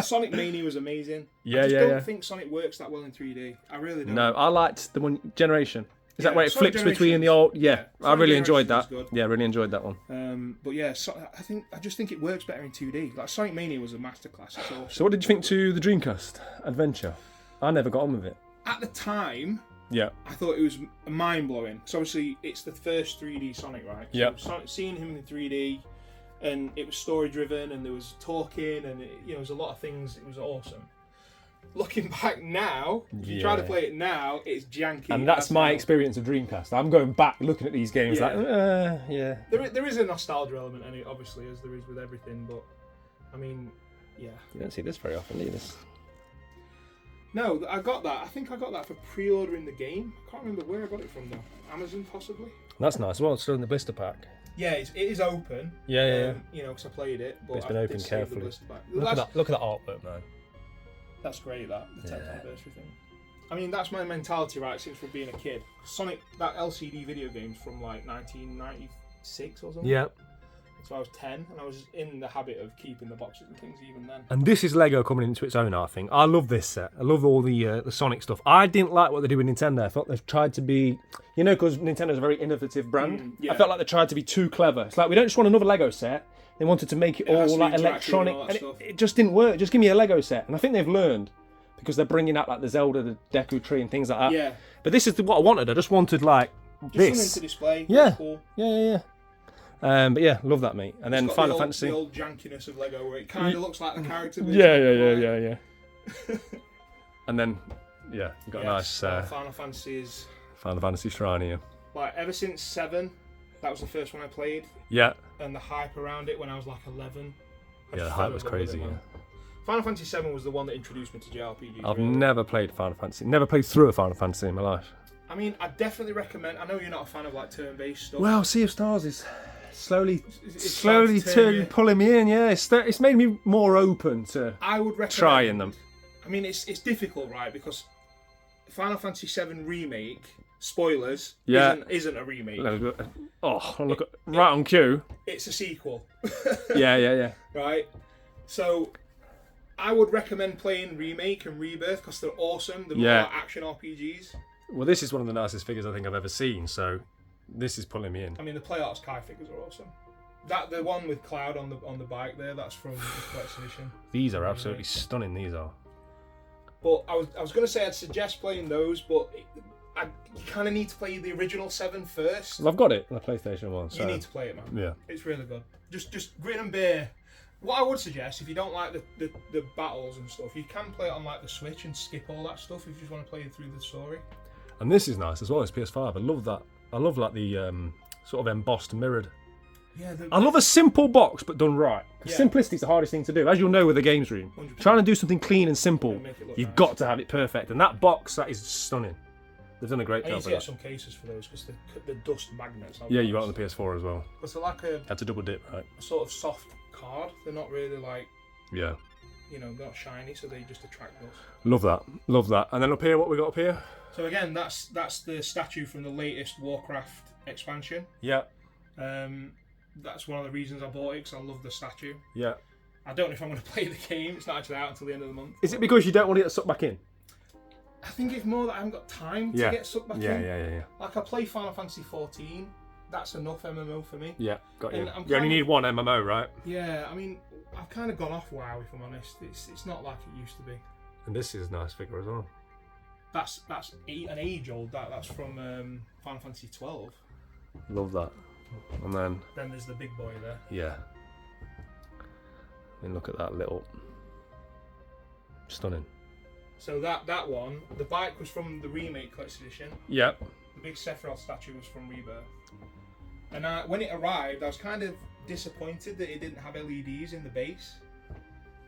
Sonic Mania was amazing. Yeah, I just yeah, don't yeah. think Sonic works that well in 3D. I really don't. No, I liked the one Generation. Is that Yeah, where it Sonic flips between the Generations. old? Yeah, Yeah, I Sonic really enjoyed that. Generations was good. Yeah, really enjoyed that one. But yeah, I just think it works better in 2D. Like Sonic Mania was a masterclass. It's awesome. So, what did you think to the Dreamcast Adventure? I never got on with it. At the time, Yeah, I thought it was mind blowing. So obviously, it's the first 3D Sonic, right? So Yep. seeing him in 3D, and it was story driven, and there was talking, and there was a lot of things. It was awesome. Looking back now, if you try to Yeah. play it now, it's janky. and that's my hell. experience of Dreamcast. I'm going back looking at these games Yeah. like, yeah. There is a nostalgia element, obviously, as there is with everything. But I mean, yeah. You don't see this very often, do you? This. No, I got that. I think I got that for pre-ordering the game. I can't remember where I got it from though. Amazon possibly. That's nice. Well, it's still in the blister pack. Yeah, it is open. Yeah. Because I played it, but It's been I open did save the carefully. blister back. Look at that artwork, man. That's great, the 10th anniversary thing. I mean, that's my mentality, right, since from being a kid. Sonic, that LCD video game's from like 1996 or something. Yeah. So I was 10, and I was in the habit of keeping the boxes and things even then. And this is Lego coming into its own, I think. I love this set. I love all the Sonic stuff. I didn't like what they did with Nintendo. I felt they've tried to be, because Nintendo's a very innovative brand. Yeah. I felt like they tried to be too clever. It's like, we don't just want another Lego set. They wanted to make it all like electronic, and it just didn't work. Just give me a Lego set. And I think they've learned, because they're bringing out like the Zelda, the Deku Tree and things like that. Yeah. But this is what I wanted. I just wanted like just this. Something to display. Yeah. Cool. Yeah. But yeah, love that, mate. And then Final Fantasy. The old jankiness of Lego, where it kind of looks like the character. Yeah. And then, you got a nice Final Fantasy shrine here. Like ever since 7, that was the first one I played. Yeah. And the hype around it when I was like 11. Yeah, the hype was crazy. Final Fantasy 7 was the one that introduced me to JRPGs. I've never played Final Fantasy. Never played through a Final Fantasy in my life. I mean, I definitely recommend. I know you're not a fan of like turn-based stuff. Well, Sea of Stars is slowly pulling me in. Yeah, it's made me more open to I would recommend trying them. I mean, it's difficult, right? Because Final Fantasy 7 remake, spoilers, isn't a remake. Oh, look right on cue. It's a sequel. Yeah. Right. So, I would recommend playing Remake and Rebirth because they're awesome. They're more like action RPGs. Well, this is one of the nicest figures I think I've ever seen. So, this is pulling me in. I mean, the PlayArts Kai figures are awesome. The one with Cloud on the bike there, that's from the collection edition. These are absolutely stunning. These are. But I was going to say I'd suggest playing those, but you kind of need to play the original 7 first. Well, I've got it on the PlayStation 1. So. You need to play it, man. Yeah. It's really good. Just grin and bear. What I would suggest, if you don't like the battles and stuff, you can play it on like the Switch and skip all that stuff if you just want to play through the story. And this is nice as well as PS5. I love that. I love like the sort of embossed mirrored. Yeah. I love a simple box but done right. Simplicity is the hardest thing to do, as you'll know with the games room. 100%. Trying to do something clean and simple, you've nice. got to have it perfect. And that box, that is stunning. They've done a great I job need to with get that. some cases for those because the dust magnets. Yeah, you got it on the PS4 as well. Because they're like Had to double dip, right? a sort of soft card. They're not really like. Yeah. They're not shiny, so they just attract dust. Love that. And then up here, what we got up here? So again, that's the statue from the latest Warcraft expansion. Yeah. That's one of the reasons I bought it because I love the statue. Yeah. I don't know if I'm going to play the game. It's not actually out until the end of the month. Is it because you don't want to get sucked back in? I think it's more that I haven't got time to get sucked back in. Yeah. Like I play Final Fantasy 14. That's enough MMO for me. Yeah, got you. And You only need one MMO, right? Yeah, I mean, I've kind of gone off WoW if I'm honest. It's not like it used to be. And this is a nice figure as well. That's an age old. That's from Final Fantasy 12. Love that. And then there's the big boy there. Yeah. And look at that little. Stunning. So that one, the bike was from the remake collection edition. Yeah. The big Sephiroth statue was from Rebirth. And when it arrived, I was kind of disappointed that it didn't have LEDs in the base.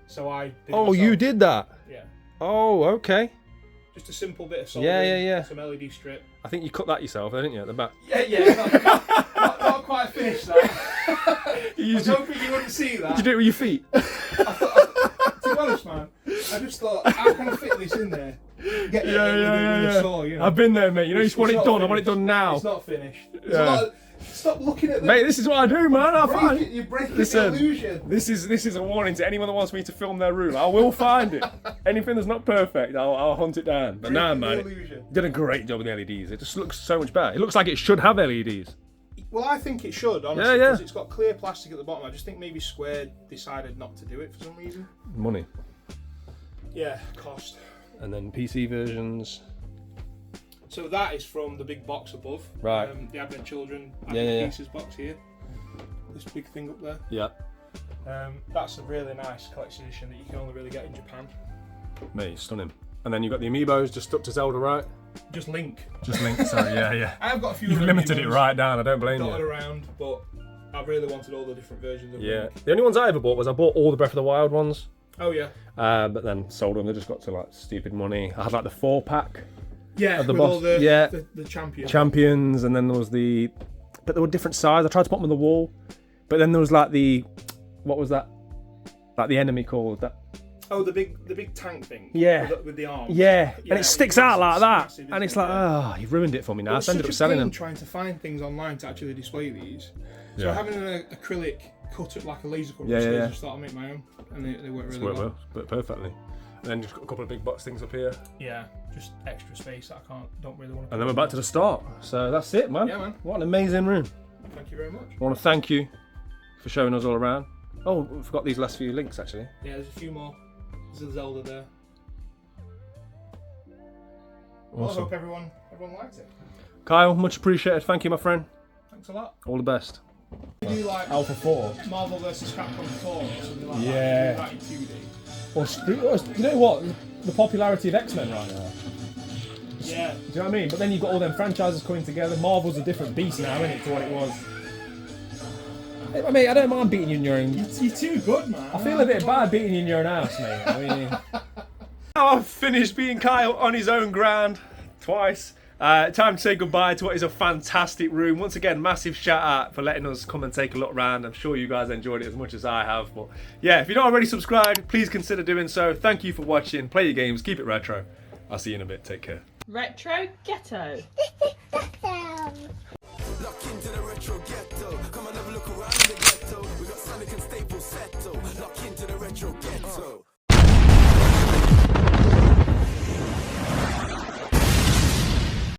So I did myself. You did that? Yeah. Oh, okay. Just a simple bit of soldering. Yeah. Some LED strip. I think you cut that yourself, didn't you, at the back? Yeah. Not quite finished that. I was hoping you wouldn't see that. Did you do it with your feet? To be honest, man, I just thought, how can I fit this in there? Get with a saw, I've been there, mate. You just want it done. Finished. I want it done now. It's not finished. Stop looking at that. Mate, this is what I do, man. You're breaking the illusion. This is a warning to anyone that wants me to film their room. I will find it. Anything that's not perfect, I'll hunt it down. But nah, man, you did a great job with the LEDs. It just looks so much better. It looks like it should have LEDs. Well, I think it should, honestly, because it's got clear plastic at the bottom. I just think maybe Square decided not to do it for some reason. Money. Yeah, cost. And then PC versions. So that is from the big box above. Right. The Advent Children Pieces box here. This big thing up there. Yeah. That's a really nice collection edition that you can only really get in Japan. Mate, stunning. And then you've got the amiibos just up to Zelda, right? Just Link. Sorry, yeah. I've got a few. You've limited it right down. I don't blame you. Dotted around, but I really wanted all the different versions of Link. The only ones I ever bought was I bought all the Breath of the Wild ones. Oh yeah. But then sold them. They just got to like stupid money. I had like the 4-pack. Yeah. Of the with boss. all the champions, and then there was but there were different sizes. I tried to put them on the wall, but then there was like what was that? Like the enemy called that. Oh, the big tank thing. Yeah. With the arms. Yeah, and it sticks out like that, massive, and it's isn't like, it? oh, you've ruined it for me now. Well, So I ended up it's such a selling pain them. trying to find things online to actually display these. So Yeah. having an acrylic cut at like a laser cut, Yeah, display, yeah. I just thought I'd make my own, and they work really Work well. well, perfectly. And then just got a couple of big box things up here, Yeah, just extra space that I don't really want to. and then we're back to the start. So that's it, man. Yeah, man. What an amazing room. Thank you very much. I want to thank you for showing us all around. Oh, we forgot these last few links actually. Yeah, there's a few more. There's a Zelda there. Well, I Awesome. hope everyone liked it. Kyle, much appreciated. Thank you, my friend. Thanks a lot. All the best. We do like Alpha 4. Marvel vs. Capcom 4 or something like Yeah. that. We do that in 2D. Or, you know what? The popularity of X-Men right now. Yeah. Do you know what I mean? But then you've got all them franchises coming together. Marvel's a different beast now, isn't it, to what it was? I mean, I don't mind beating you in your own. You're too good, man. I feel a bit bad beating you in your own house, mate. I mean, now I've finished beating Kyle on his own ground twice. Time to say goodbye to what is a fantastic room. Once again, massive shout out for letting us come and take a look around. I'm sure you guys enjoyed it as much as I have. But yeah, if you're not already subscribed, please consider doing so. Thank you for watching. Play your games, keep it retro. I'll see you in a bit. Take care. Retro Ghetto.